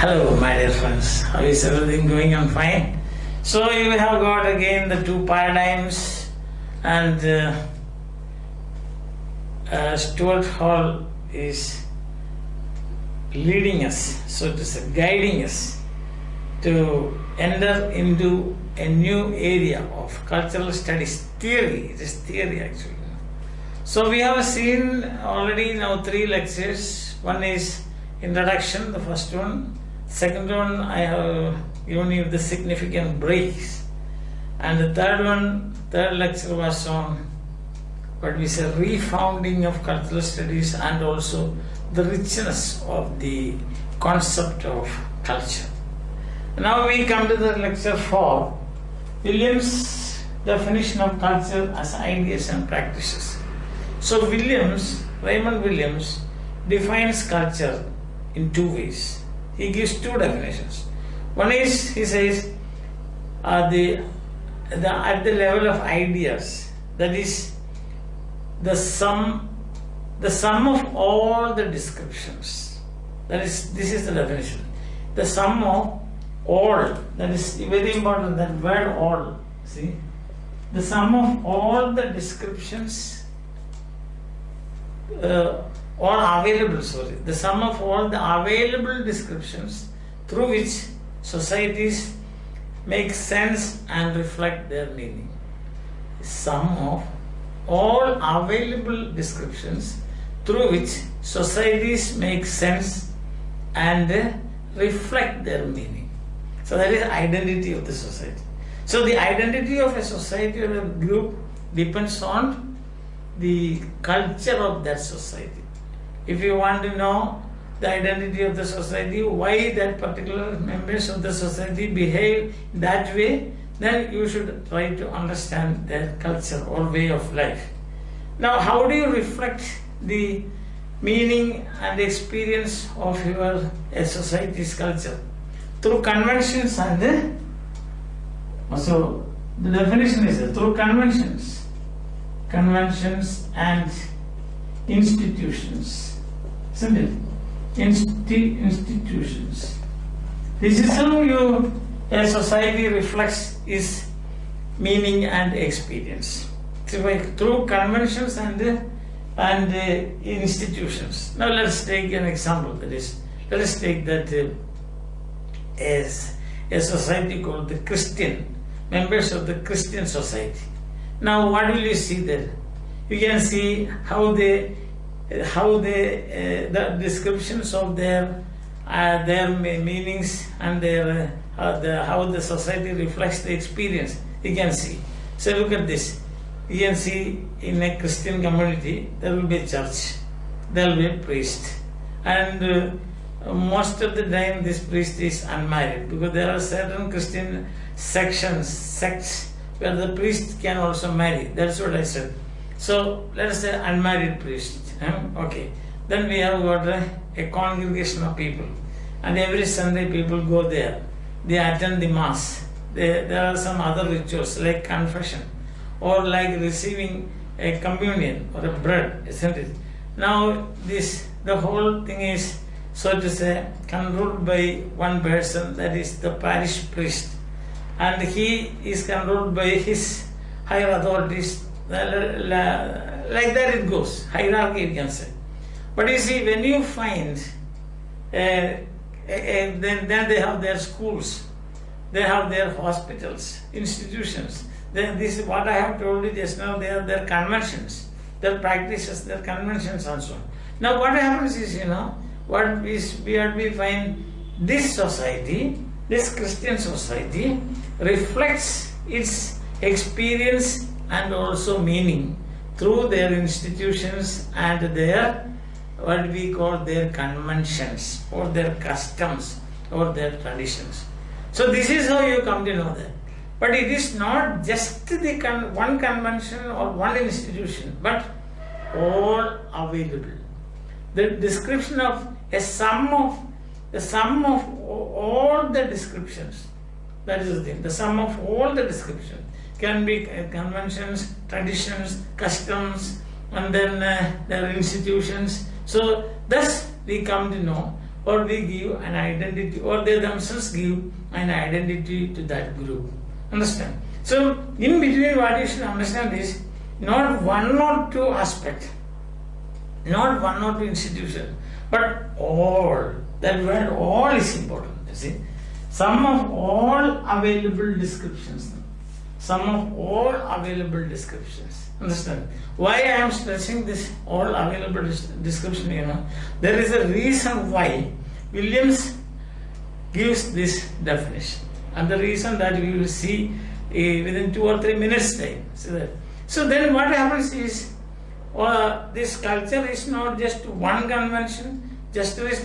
Hello, my dear friends. How is everything going on? Fine. So you have got again the two paradigms, and Stuart Hall is leading us, so to say, guiding us to enter into a new area of cultural studies theory. It is theory actually. So we have seen already now 3 lectures. One is introduction, the first one. Second one, I have given you the significant breaks. And the third lecture was on what we say refounding of cultural studies and also the richness of the concept of culture. Now we come to the lecture 4, Williams' definition of culture as ideas and practices. So Raymond Williams defines culture in 2 ways. He gives 2 definitions. One is, he says, at the level of ideas, that is the sum of all the descriptions. This is the definition. The sum of all, that is very important, that word all, see? The sum of all the descriptions the sum of all the available descriptions through which societies make sense and reflect their meaning. Sum of all available descriptions through which societies make sense and reflect their meaning. So that is identity of the society. So the identity of a society or a group depends on the culture of that society. If you want to know the identity of the society, why that particular members of the society behave that way, then you should try to understand their culture or way of life. Now, how do you reflect the meaning and experience of your society's culture? Through conventions and so the definition is through conventions and institutions. Isn't it? Institutions. This is how a society reflects its meaning and experience. Through conventions and institutions. Now let's take an example. That is, let us take that as a society called the Christian, members of the Christian society. Now what will you see there? You can see how the descriptions of their meanings and how the society reflects the experience. You can see. So look at this. You can see in a Christian community there will be a church, there will be a priest, and most of the time this priest is unmarried, because there are certain Christian sects where the priest can also marry. That's what I said. So let us say unmarried priest. Okay. Then we have got a congregation of people, and every Sunday people go there. They attend the mass. There are some other rituals like confession or like receiving a communion or a bread, isn't it? Now the whole thing is, so to say, controlled by one person, that is the parish priest, and he is controlled by his higher authorities. Like that it goes, hierarchy you can say. But you see, when you find, then they have their schools, they have their hospitals, institutions. Then this is what I have told you just now, they have their conventions, their practices, their conventions and so on. Now what happens is, we find this society, this Christian society reflects its experience and also meaning through their institutions and their, what we call their conventions or their customs or their traditions. So this is how you come to know that. But it is not just the one convention or one institution, but all available. The description of the sum of all the descriptions. That is the thing. The sum of all the descriptions can be conventions, traditions, customs, and then their institutions. So thus we come to know or we give an identity, or they themselves give an identity to that group. Understand? So, in between, what you should understand is not one or two aspect, not one or two institution, but all. That word all is important. You see, sum of all available descriptions. Sum of all available descriptions. Understand? Why I am stressing this all available description, there is a reason why Williams gives this definition. And the reason that we will see within 2 or 3 minutes time. So then what happens is, this culture is not just one convention, culture is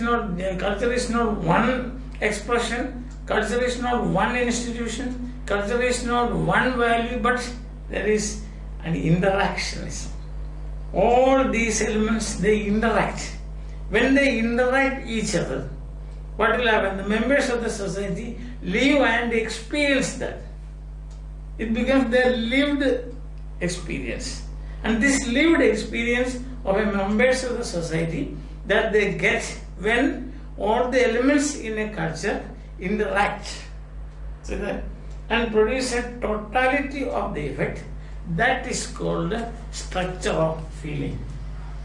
not one expression, culture is not one institution, culture is not one value, but there is an interactionism. All these elements, they interact. When they interact each other, what will happen? The members of the society live and experience that. It becomes their lived experience. And this lived experience of the members of the society that they get when all the elements in a culture interact and produce a totality of the effect, that is called structure of feeling.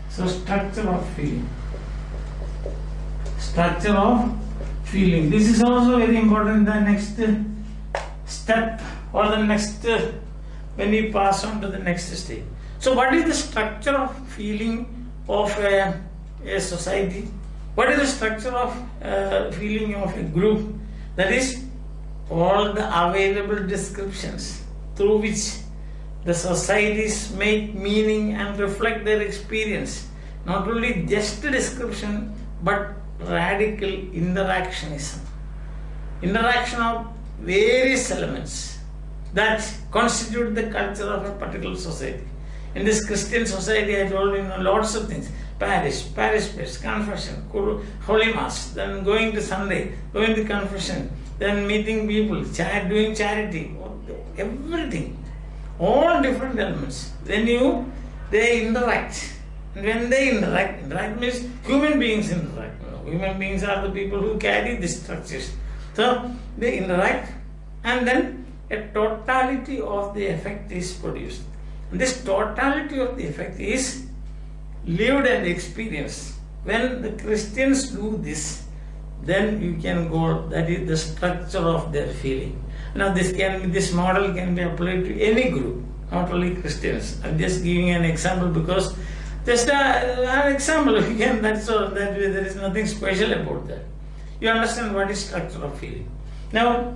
So structure of feeling. Structure of feeling. This is also very important. The next step, or the next when we pass on to the next stage. So what is the structure of feeling of a society? What is the structure of feeling of a group? That is all the available descriptions through which the societies make meaning and reflect their experience. Not only just a description, but radical interactionism. Interaction of various elements that constitute the culture of a particular society. In this Christian society, I told you lots of things. Parish, confession, Holy Mass, then going to Sunday, going to confession, then meeting people, doing charity, everything. All different elements. Then they interact. And when they interact means human beings interact. Human beings are the people who carry these structures. So they interact, and then a totality of the effect is produced. And this totality of the effect is lived and experienced. When the Christians do this, then you can go, that is the structure of their feeling. Now this model can be applied to any group, not only Christians. I'm just giving an example because just an example, that's all. There is nothing special about that. You understand what is structure of feeling. Now,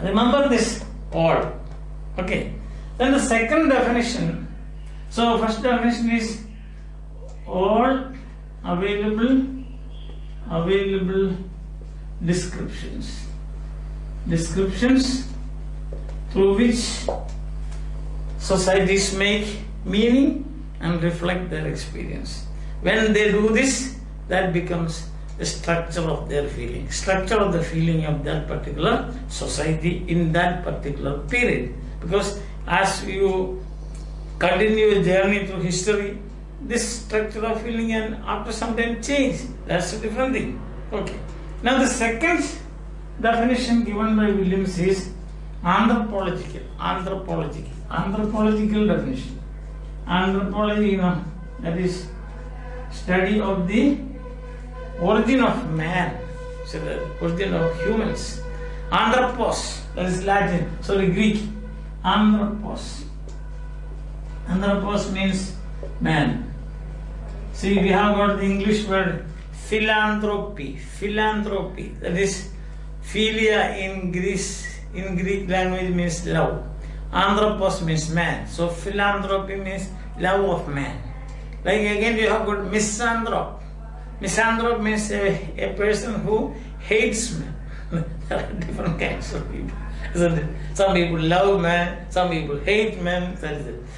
remember this all. Okay. Then the second definition. So first definition is all available descriptions. Descriptions through which societies make meaning and reflect their experience. When they do this, that becomes the structure of their feeling, structure of the feeling of that particular society in that particular period. Because as you continue your journey through history, this structure of feeling and after some time change. That's a different thing. Okay. Now the second definition given by Williams is anthropological definition. Anthropology, that is study of the origin of man, so the origin of humans. Anthropos, that is Latin, sorry, Greek. Anthropos. Anthropos means man. See, we have got the English word philanthropy. Philanthropy, that is philia in Greek language means love. Anthropos means man. So philanthropy means love of man. Like again you have got misanthrop. Misanthrop means a person who hates man. There are different kinds of people, isn't it? Some people love man, some people hate man.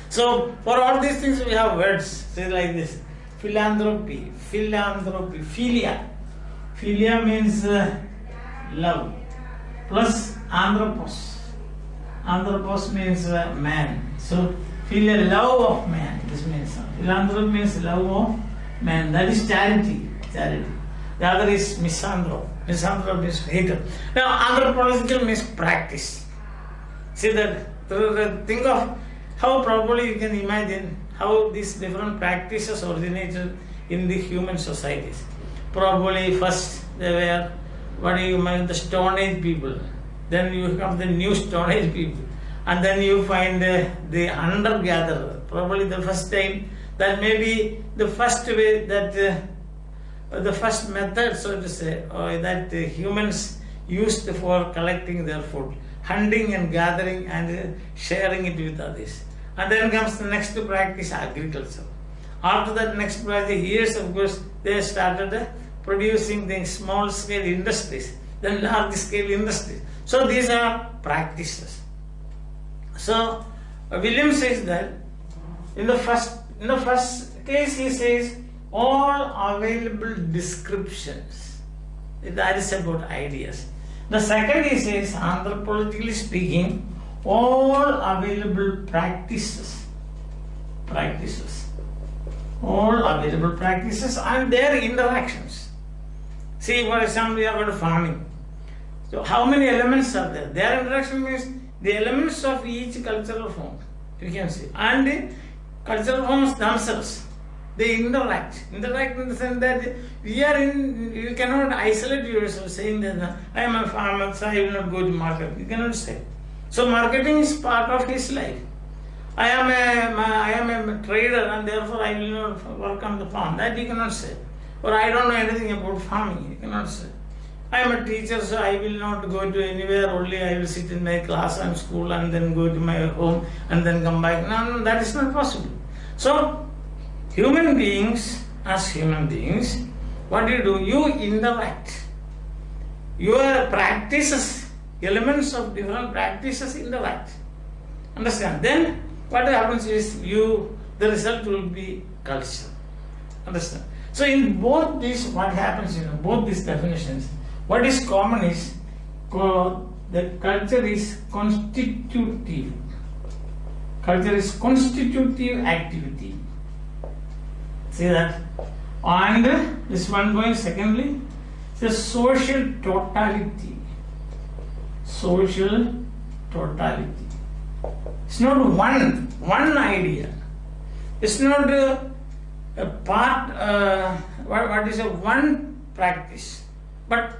So for all these things we have words. Say like this: philanthropy, philia. Philia means love, plus anthropos. Anthropos means man. So philia, love of man. This means philanthropy means love of man. That is charity. The other is misanthrope. Misanthrope is hater. Now, anthropological means practice. See that, think of how probably you can imagine how these different practices originated in the human societies. Probably first they were, what do you mean, the Stone Age people. Then you have the new Stone Age people. And then you find the hunter-gatherer. Probably the first time, that may be the first way that, the first method, so to say, that humans used for collecting their food. Hunting and gathering and sharing it with others. And then comes the next practice, agriculture. After that next practice, years of course, they started producing the small scale industries, then large scale industries. So these are practices. So Williams says that in the first case he says all available descriptions. That is about ideas. The second he says, anthropologically speaking, all available practices, all available practices and their interactions. See, for example, we are about farming. So how many elements are there? Their interaction means the elements of each cultural form, you can see. And the cultural forms themselves, they interact in the sense that we are in, you cannot isolate yourself saying that I am a farmer, so I will not go to market. You cannot say. So marketing is part of his life. I am a trader and therefore I will not work on the farm. That you cannot say. Or I don't know anything about farming. You cannot say. I am a teacher, so I will not go to anywhere, only I will sit in my class and school and then go to my home and then come back. No, that is not possible. So, human beings, as human beings, what do? You interact. Your practices, elements of different practices interact. Understand? Then, what happens is the result will be culture. Understand? So, in both these, what happens, both these definitions, what is common is that culture is constitutive. Culture is constitutive activity. See that? And this one point, secondly, the social totality. Social totality. It's not one idea. It's not a part, what is a one practice, but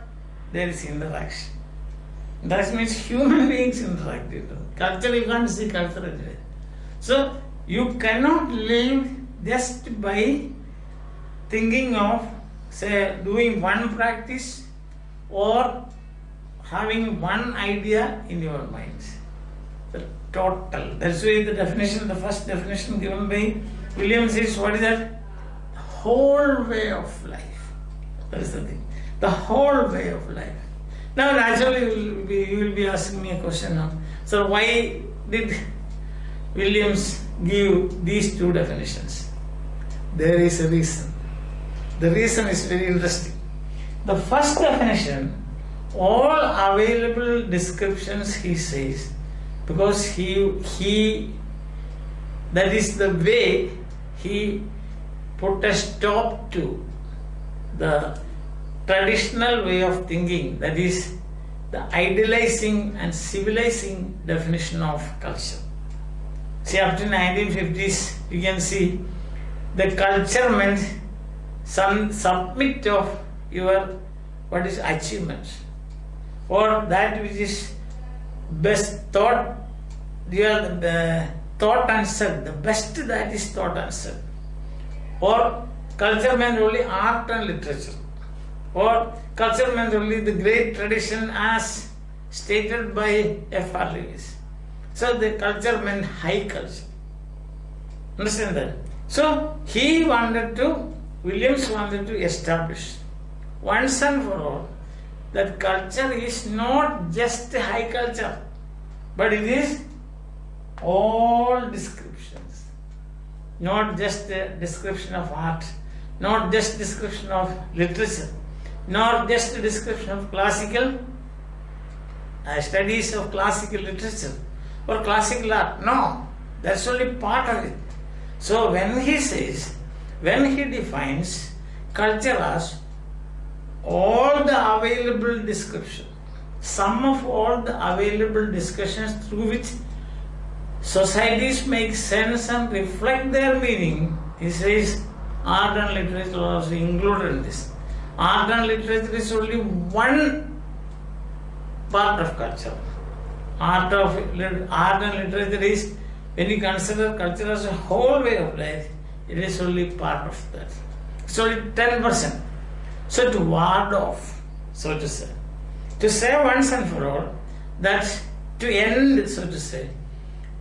there is interaction. That means human beings interact. Culture, you can't see culture anyway. So you cannot live just by thinking of, say, doing one practice or having one idea in your minds. The total. That's why the definition, the first definition given by Williams is, what is that? The whole way of life. That is the thing. The whole way of life. Now naturally you will be asking me a question now. So why did Williams give these two definitions? There is a reason. The reason is very interesting. The first definition, all available descriptions, he says, because he that is the way he put a stop to the traditional way of thinking, that is the idealizing and civilizing definition of culture. See, up to 1950s, you can see the culture meant some submit of your what is achievements or that which is best thought, your thought and said, the best that is thought and said. Or culture meant only art and literature. Or culture meant only the great tradition as stated by F.R. Lewis. So the culture meant high culture. Understand that? So Williams wanted to establish once and for all that culture is not just high culture, but it is all descriptions. Not just a description of art, not just description of literature, not just a description of classical studies of classical literature or classical art. No, that's only part of it. So when he defines culture as all the available description, sum of all the available discussions through which societies make sense and reflect their meaning, he says art and literature are also included in this. Art and literature is only one part of culture. Art and literature is, when you consider culture as a whole way of life, it is only part of that. It's only 10%. So to ward off, so to say once and for all, that to end, so to say,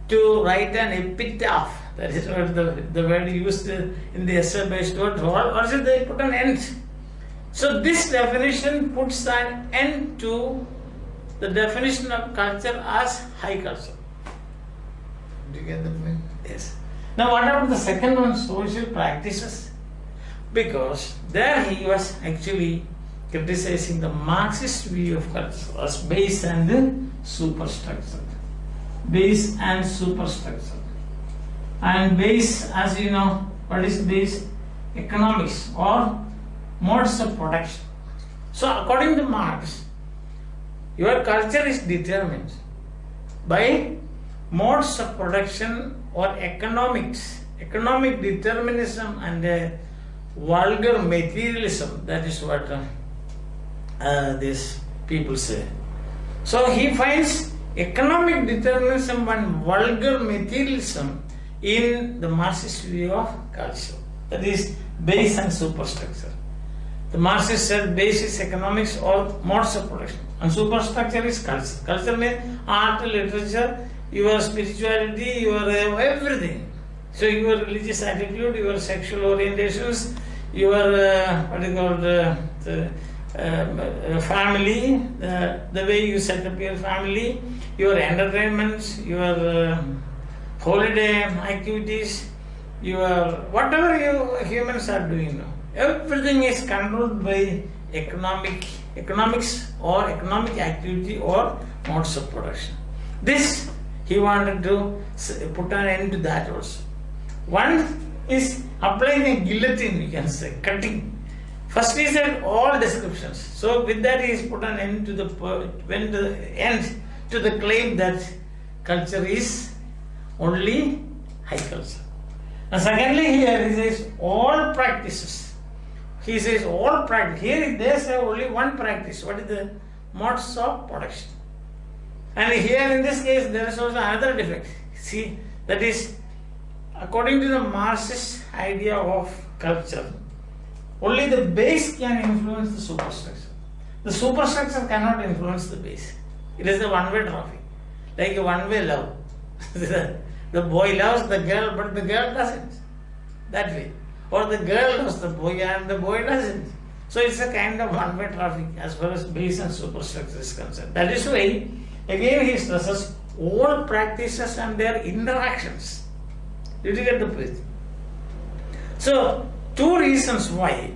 to write an epitaph, that is what the word used in the essay by STUART, or should they put an end? So this definition puts an end to the definition of culture as high culture. Do you get the point? Yes. Now what about the second one, social practices? Because there he was actually criticizing the Marxist view of culture as base and superstructure. Base and superstructure. And base, as you know, what is base? Economics or modes of production. So according to Marx, your culture is determined by modes of production or economics, economic determinism and vulgar materialism. That is what these people say. So he finds economic determinism and vulgar materialism in the Marxist view of culture. That is base and superstructure. The Marxist said base is economics or modes of production, and superstructure is culture. Culture means art, literature, your spirituality, your everything. So your religious attitude, your sexual orientations, your family, the way you set up your family, your entertainments, your holiday activities, your whatever you humans are doing now. Everything is controlled by economics or economic activity or modes of production. This he wanted to put an end to that also. One is applying a guillotine, you can say, cutting. First he said all descriptions. So with that he has put an end to the claim that culture is only high culture. And secondly, here he says all practices. He says all practice. Here they say only one practice. What is the modes of production? And here in this case there is also another defect. See, that is, according to the Marxist idea of culture, only the base can influence the superstructure. The superstructure cannot influence the base. It is a one-way traffic, like a one-way love. The boy loves the girl, but the girl doesn't. That way. Or the girl loves the boy and the boy doesn't. So it's a kind of one-way traffic as far as base and superstructure is concerned. That is why, again he stresses all practices and their interactions. Did you get the point? So, two reasons why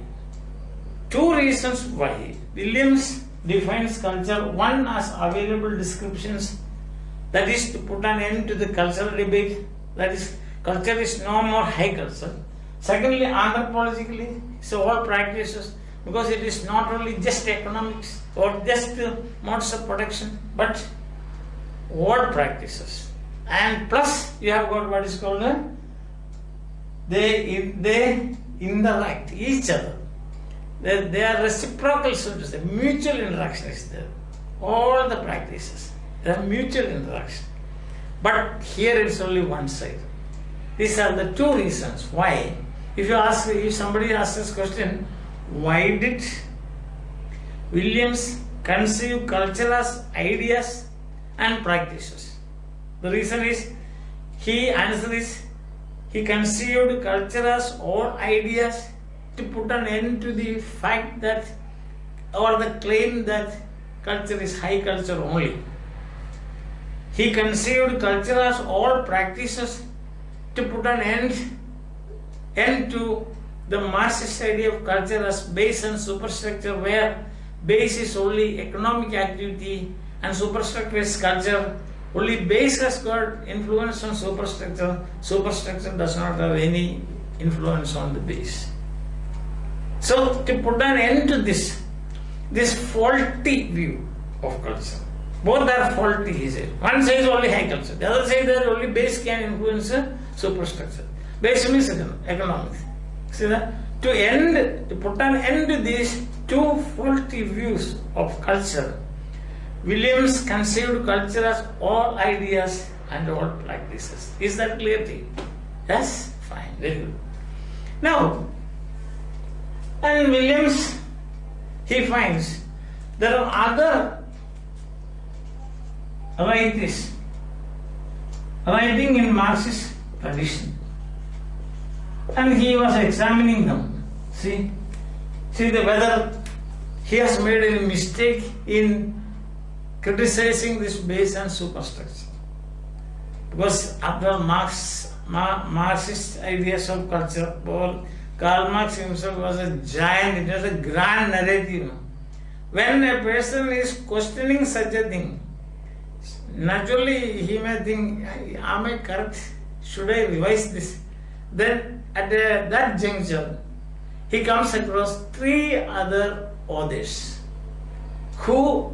Williams defines culture. One, as available descriptions, that is to put an end to the cultural debate, that is, culture is no more high culture. Secondly, anthropologically, so all practices, because it is not only just economics or just modes of production, but all practices. And plus, you have got what is called they interact each other. They are reciprocal, so to say. Mutual interaction is there. All the practices, they have mutual interaction. But here it's only one side. These are the two reasons why. If somebody asks this question, why did Williams conceive culture as ideas and practices? The reason is, he conceived culture as all ideas to put an end to the fact that, or the claim that culture is high culture only. He conceived culture as all practices to put an end to the Marxist idea of culture as base and superstructure, where base is only economic activity and superstructure is culture. Only base has got influence on superstructure. Superstructure does not have any influence on the base. So to put an end to this, this faulty view of culture. Both are faulty, he said. One says only high culture, the other says that only base can influence superstructure. Base means economics. See that? To put an end to these two faulty views of culture, Williams conceived culture as all ideas and all practices. Is that clear to you? Yes? Fine, very good. Now, and Williams, he finds there are other writers writing in Marxist tradition, and he was examining them. See whether he has made any mistake in criticizing this base and superstructure. Because after Marxist ideas of culture, Karl Marx himself was a giant, it was a grand narrative. When a person is questioning such a thing, naturally he may think, am I correct? Should I revise this? Then at that juncture, he comes across three other authors who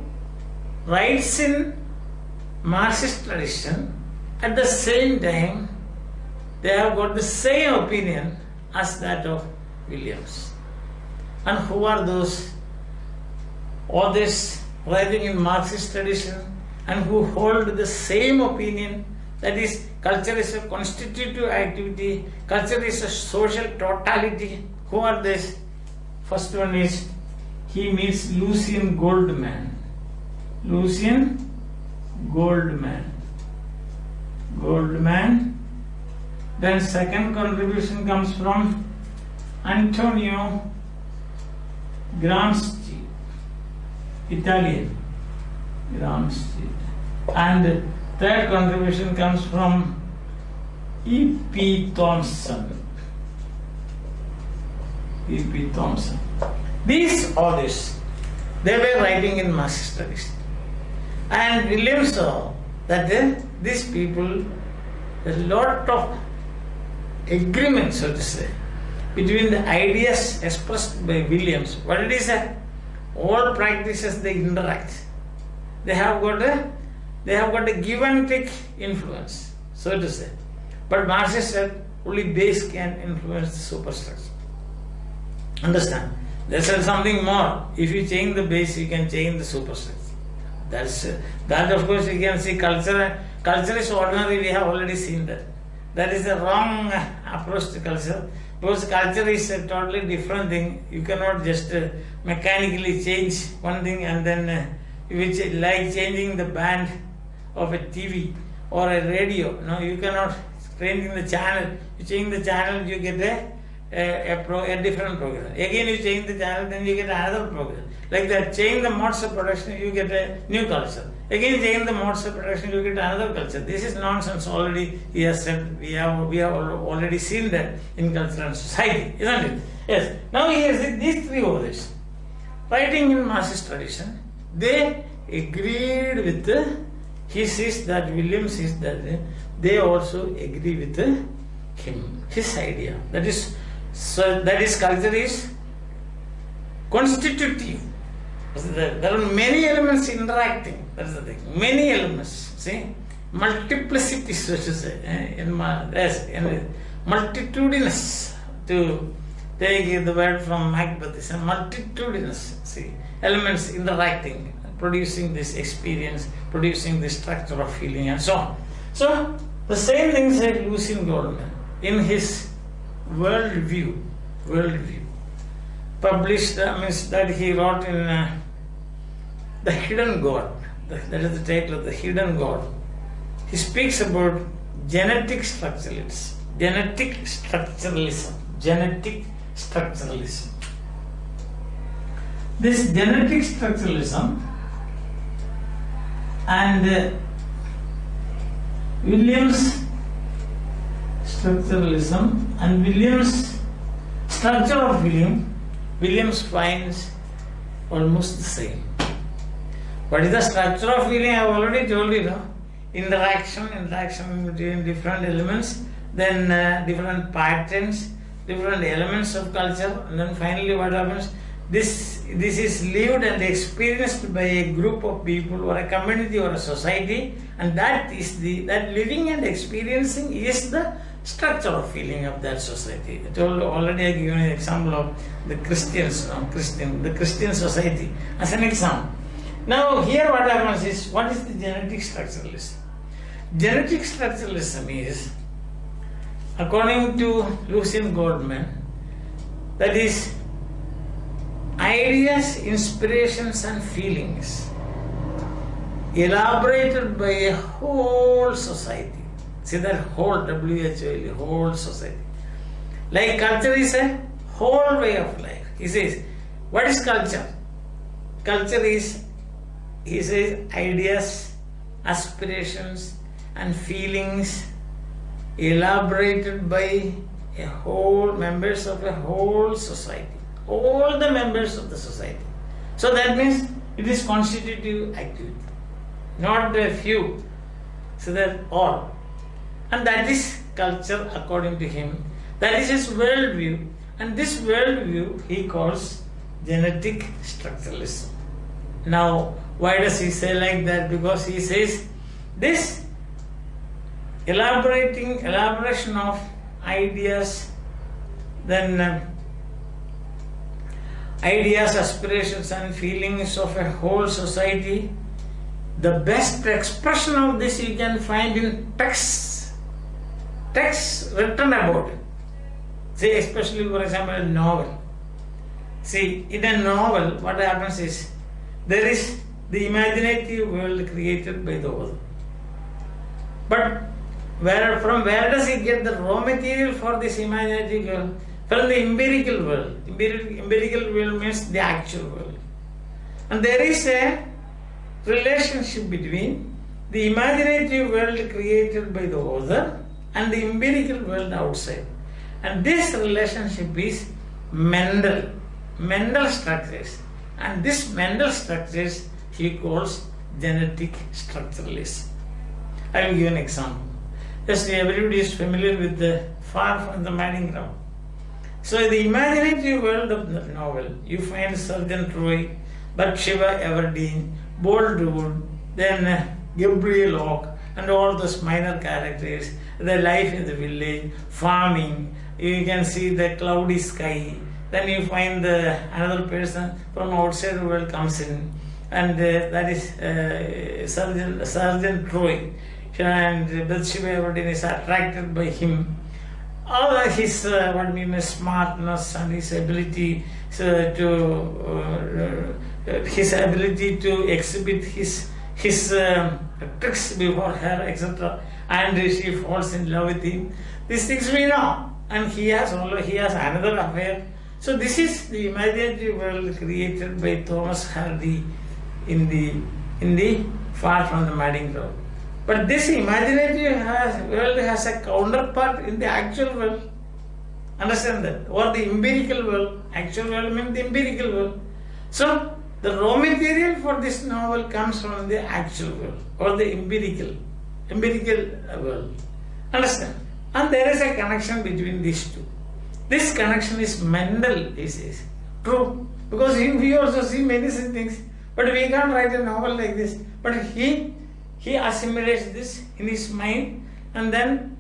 writes in Marxist tradition. At the same time, they have got the same opinion as that of Williams. And who are those authors writing in Marxist tradition and who hold the same opinion? That is, culture is a constitutive activity, culture is a social totality. Who are these? First one is, he meets Lucian Goldman. Lucian Goldman. Then second contribution comes from Antonio Gramsci, Italian. Gramsci. And third contribution comes from E.P. Thompson. E.P. Thompson. These authors, they were writing in Marxist tradition. And Williams saw that these people, a lot of agreement, so to say, between the ideas expressed by Williams. What it is that all practices they interact. They have got a give and take influence, so to say. But Marxist said only base can influence the superstructure. Understand? They said something more. If you change the base, you can change the superstructure. That of course you can see culture. Culture is ordinary, we have already seen that. That is a wrong approach to culture. Because culture is a totally different thing. You cannot just mechanically change one thing and then which like changing the band of a TV or a radio. No, you cannot change the channel. You change the channel, you get a different program. Again you change the channel, then you get another program. Like that, change the modes of production, you get a new culture. Again change the modes of production, you get another culture. This is nonsense already, he has said. We have already seen that in culture and society, isn't it? Yes. Now he has these three authors writing in Marxist tradition. They agreed with he says that Williams says that they also agree with him, his idea. That is culture is constitutive. There are many elements interacting. That's the thing. Many elements. See, multiplicity, so to say. Multitudinous. To take the word from Macbeth, it's a multitudinous. See, elements interacting, producing this experience, producing this structure of feeling, and so on. So the same thing said Lucian Goldman in his worldview, published, means that he wrote in The Hidden God. That is the title of The Hidden God. He speaks about genetic structuralism. This genetic structuralism and Williams structuralism and Williams structure of Williams finds almost the same. What is the structure of feeling? I have already told you, no? Interaction between different elements, then different patterns, different elements of culture, and then finally what happens? this is lived and experienced by a group of people or a community or a society, and that living and experiencing is the structure of feeling of that society. I told already, I given an example of the Christians, the Christian society as an example. Now here what happens is, what is the genetic structuralism? Genetic structuralism is, according to Lucien Goldman, that is ideas, inspirations and feelings elaborated by a whole society. See that whole, W-H-O-L, whole society. Like culture is a whole way of life. He says, what is culture? Culture is, he says, ideas, aspirations and feelings elaborated by a whole, members of a whole society. All the members of the society. So that means it is constitutive activity, not a few. So that all. And that is culture according to him. That is his worldview. And this worldview he calls genetic structuralism. Now, why does he say like that? Because he says this elaboration of ideas, then ideas, aspirations and feelings of a whole society, the best expression of this you can find in texts written about it. See, especially for example a novel. See, in a novel what happens is, there is the imaginative world created by the author. But from where does he get the raw material for this imaginative world? From the empirical world. Empirical world means the actual world. And there is a relationship between the imaginative world created by the author and the empirical world outside. And this relationship is Mendel structures. And this Mendel structures he calls genetic structuralism. I will give an example. Just everybody is familiar with the Far from the Madding Ground. So in the imaginative world of the novel, you find Sergeant Roy, Bathsheba Everdeen, Boldwood, then Gabriel Oak, and all those minor characters, the life in the village, farming, you can see the cloudy sky, then you find another person from outside the world comes in, and that is Sergeant Roy, and Bathsheba Everdeen is attracted by him. All his smartness and his ability to exhibit his tricks before her, etc. And she falls in love with him. These things we know, and he has another affair. So this is the imaginative world created by Thomas Hardy in the Far from the Madding Ground. But this imaginative world has a counterpart in the actual world. Understand that? Or the empirical world. Actual world means the empirical world. So the raw material for this novel comes from the actual world or the empirical world. Understand? And there is a connection between these two. This connection is Mendel, he says. True. Because we also see many things. But we can't write a novel like this. But he assimilates this in his mind, and then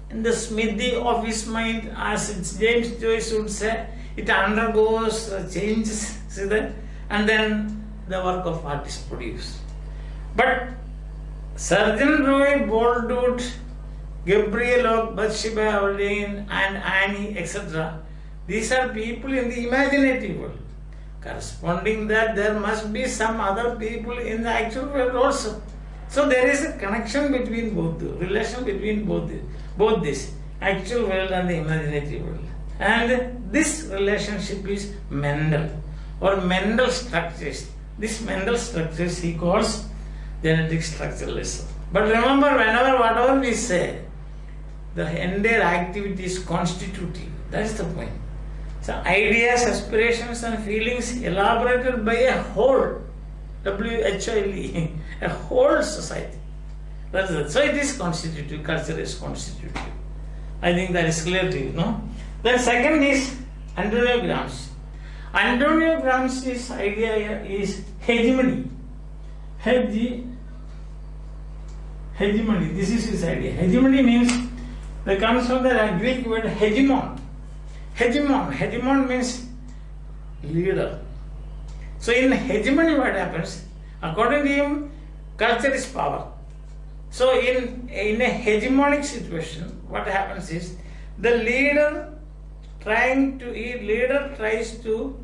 in the smithy of his mind, as James Joyce would say, it undergoes changes, see that, and then the work of art is produced. But Sergeant Roy, Boldwood, Gabriel Oak, Bathsheba Everdeen and Annie, etc., these are people in the imaginative world. Corresponding that there must be some other people in the actual world also. So there is a connection between both, the relation between both this actual world and the imaginative world. And this relationship is Mendel or Mendel structures. This Mendel structures he calls genetic structuralism. But remember, whatever we say, the entire activity is constitutive. That is the point. So ideas, aspirations and feelings elaborated by a whole, W-H-O-L-E, a whole society. That is it. So it is constitutive, culture is constitutive. I think that is clear to you, no? Then second is Antonio Gramsci. Antonio Gramsci's idea is hegemony. Hegemony, this is his idea. Hegemony means, that comes from the Greek word hegemon. Hegemon means leader. So in hegemony what happens? According to him, culture is power. So in a hegemonic situation, what happens is, the leader tries to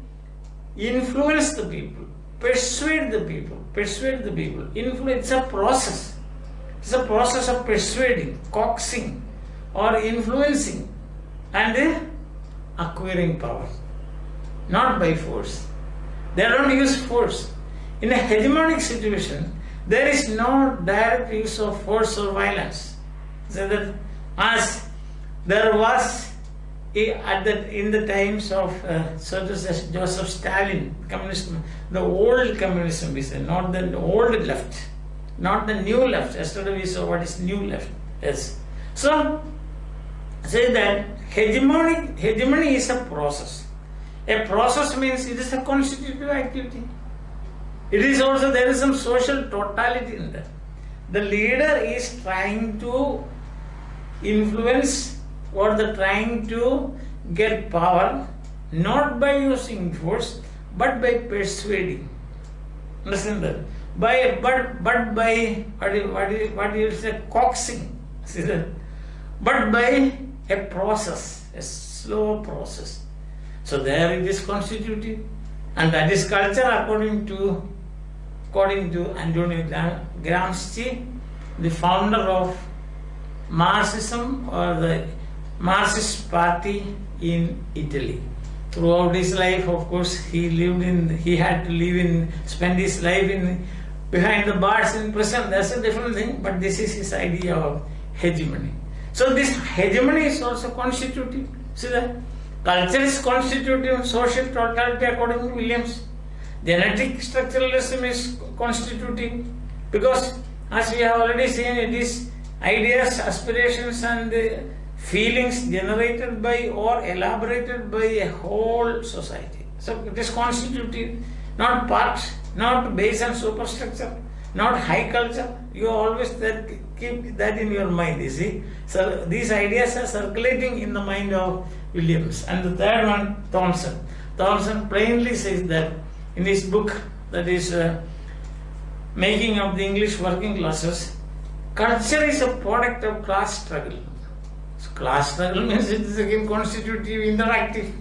influence the people, persuade the people. Influence, it's a process. It's a process of persuading, coaxing, or influencing, and acquiring power. Not by force. They don't use force. In a hegemonic situation, there is no direct use of force or violence. So that as there was in the times of Joseph Stalin, communism, the old communism is not the old left, not the new left. Yesterday we saw what is new left. Yes. So say that hegemony is a process. A process means it is a constitutive activity. It is also, there is some social totality in that. The leader is trying to influence or trying to get power, not by using force, but by persuading. Understand that? But by what do you say, coaxing. See that? But by a process, a slow process. So there it is constitutive, and that is culture according to Antonio Gramsci, the founder of Marxism, or the Marxist party in Italy. Throughout his life, of course, he had to spend his life behind the bars in prison. That's a different thing, but this is his idea of hegemony. So this hegemony is also constitutive. See that? Culture is constitutive, social totality according to Williams. Genetic structuralism is constitutive, because as we have already seen, it is ideas, aspirations and feelings generated by or elaborated by a whole society. So it is constitutive, not part, not based on superstructure, not high culture. You always keep that in your mind, you see. So these ideas are circulating in the mind of Williams. And the third one, Thomson. Thomson plainly says that in his book, that is Making of the English Working Classes, culture is a product of class struggle. So class struggle means it is again constitutive, interactive.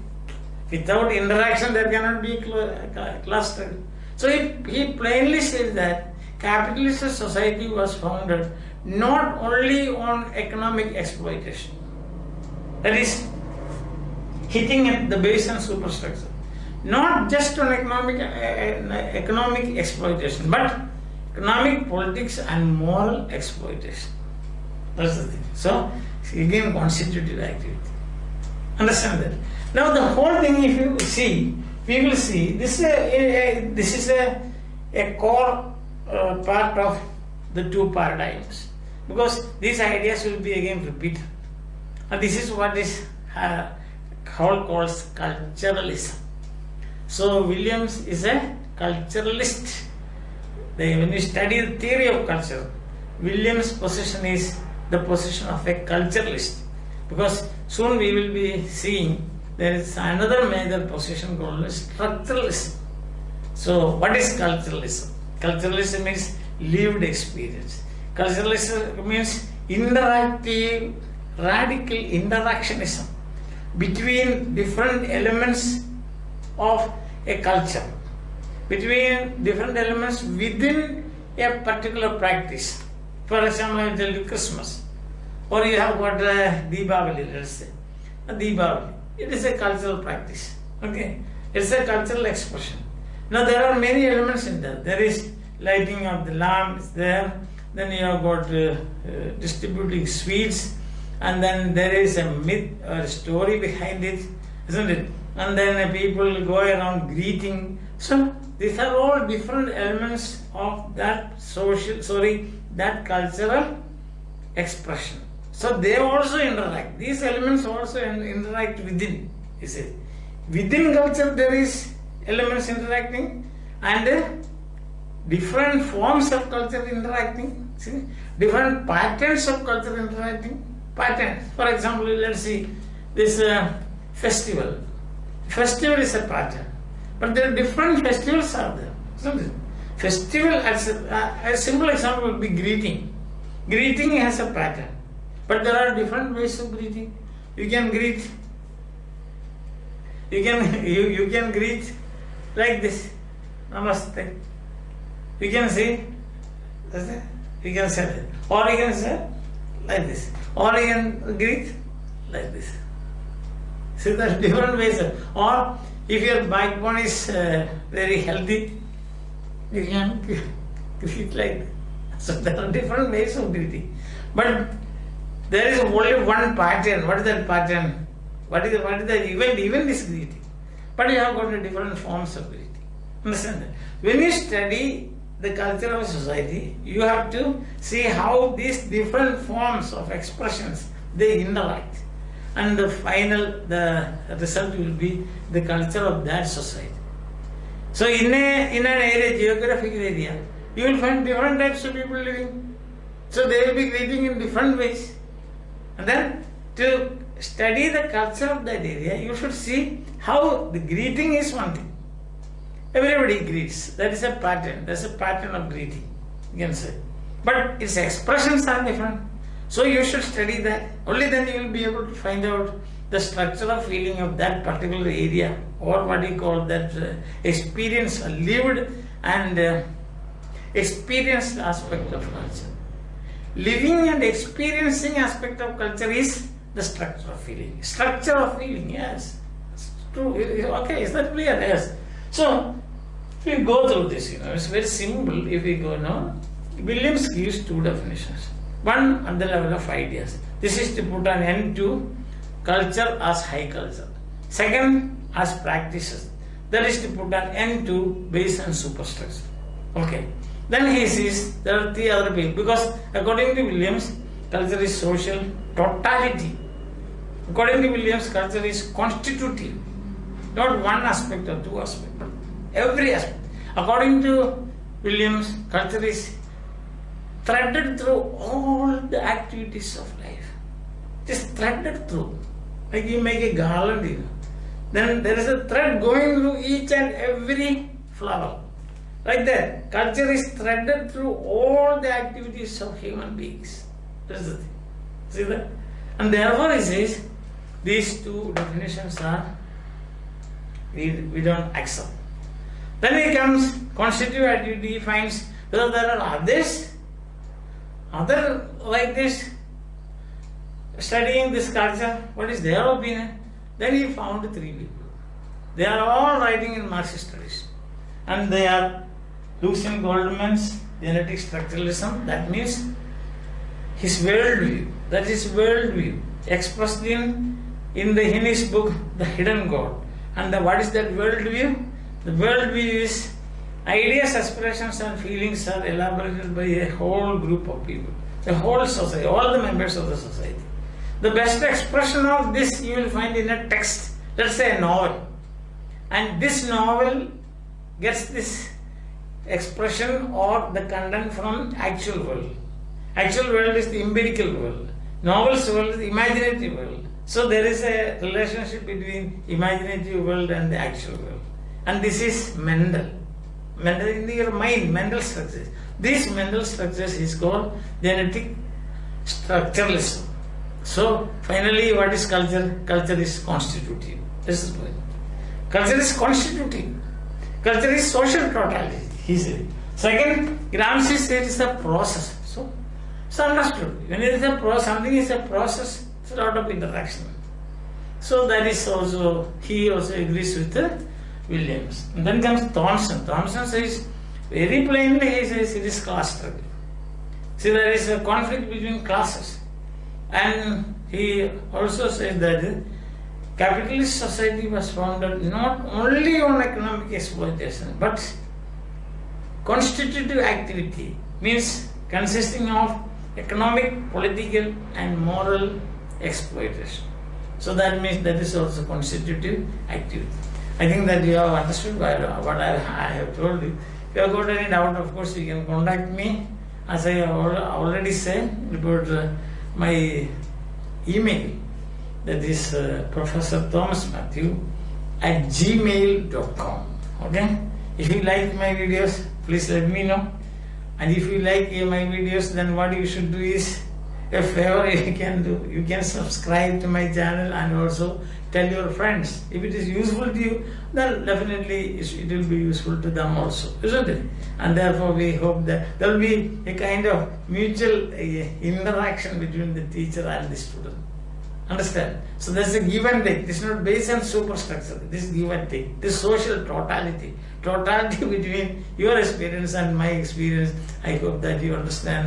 Without interaction, there cannot be class struggle. So he plainly says that capitalist society was founded not only on economic exploitation, that is, hitting at the base and superstructure, not just on economic exploitation, but economic, politics and moral exploitation. That's the thing. So again, constitutive activity. Understand that? Now the whole thing, if you see, we will see this is a core part of the two paradigms, because these ideas will be again repeated, and this is what is called culturalism. So Williams is a culturalist. When you study the theory of culture, Williams' position is the position of a culturalist, because soon we will be seeing there is another major position called structuralism. So what is culturalism? Culturalism means lived experience. Culturalism means interactive, radical interactionism between different elements of a culture, between different elements within a particular practice. For example, I tell you Christmas, or you have got Deepavali, let's say. Deepavali, it is a cultural practice. Okay, it's a cultural expression. Now there are many elements in that. There is lighting of the lamps there. Then you have got distributing sweets, and then there is a myth or a story behind it, isn't it? And then people go around greeting. So these are all different elements of that that cultural expression. So they also interact. These elements also interact within. You see, within culture there is elements interacting and different forms of culture interacting. See, different patterns of culture interacting. Patterns. For example, let's see this festival. Festival is a pattern, but there are different festivals are there. Isn't it? Festival, as a simple example would be greeting. Greeting has a pattern, but there are different ways of greeting. You can greet. You can greet like this, namaste. You can say, you can say that, or you can say like this, or you can greet like this. See, there are different ways. Or if your backbone is very healthy, you can greet like that. So there are different ways of greeting. But there is only one pattern. What is that pattern? What is the event? Event is greeting. But you have got different forms of greeting. Understand that? When you study the culture of a society, you have to see how these different forms of expressions they interact. And the result will be the culture of that society. So in an area, geographical area, you will find different types of people living. So they will be greeting in different ways. And then to study the culture of that area, you should see how the greeting is one thing. Everybody greets. That is a pattern. That's a pattern of greeting, you can say. But its expressions are different. So you should study that. Only then you will be able to find out the structural feeling of that particular area, or what you call that experience, lived and experienced aspect of culture. Living and experiencing aspect of culture is the structure of feeling. Structure of feeling, yes. It's true. Okay, is that clear? Yes. So, if we go through this, it's very simple. If we go now, Williams gives two definitions. One at the level of ideas. This is to put an end to culture as high culture. Second, as practices. That is to put an end to base and superstructure. Okay. Then he says there are three other people, because according to Williams, culture is social totality. According to Williams, culture is constitutive, not one aspect or two aspects, but every aspect. According to Williams, culture is threaded through all the activities of life. Just threaded through. Like you make a garland, then there is a thread going through each and every flower. Like that, culture is threaded through all the activities of human beings. That's the thing. See that? And therefore he says, these two definitions are, we don't accept. Then he comes, constitutive activity, he finds whether there are others, other like this, studying this culture, what is their opinion? Then he found three people. They are all writing in Marxist tradition. And they are Lucien Goldman's genetic structuralism, that means his worldview, that is worldview, expressed in his book, The Hidden God. And what is that worldview? The worldview is ideas, aspirations and feelings are elaborated by a whole group of people, the whole society, all the members of the society. The best expression of this you will find in a text, let's say a novel. And this novel gets this expression or the content from actual world. Actual world is the empirical world. Novel's world is the imaginative world. So there is a relationship between imaginative world and the actual world. And this is Mendel. Mendel in your mind, Mendel structures. These Mendel structures is called genetic structuralism. So finally, what is culture? Culture is constitutive. This is the point. Culture is constitutive. Culture is social totality, he said. Second, Gramsci said it's a process. So it's understood. When it is a process, something is a process, it's a lot of interaction. So that is also, he also agrees with Williams. And then comes Thomson. Thomson says, very plainly he says it is class struggle. See, there is a conflict between classes. And he also says that capitalist society was founded not only on economic exploitation, but constitutive activity, means consisting of economic, political and moral exploitation. So that means that is also constitutive activity. I think that you have understood what I have told you. If you have got any doubt, of course, you can contact me. As I have already said about my email, that is Professor Thomas Mathew at gmail.com. Okay? If you like my videos, please let me know. And if you like my videos, then what you should do is, a favor you can do, you can subscribe to my channel and also tell your friends. If it is useful to you, then definitely it will be useful to them also, isn't it? And therefore we hope that there will be a kind of mutual interaction between the teacher and the student. Understand? So there's a give and take. This is not based on superstructure. This is give and take. This social totality between your experience and my experience. I hope that you understand.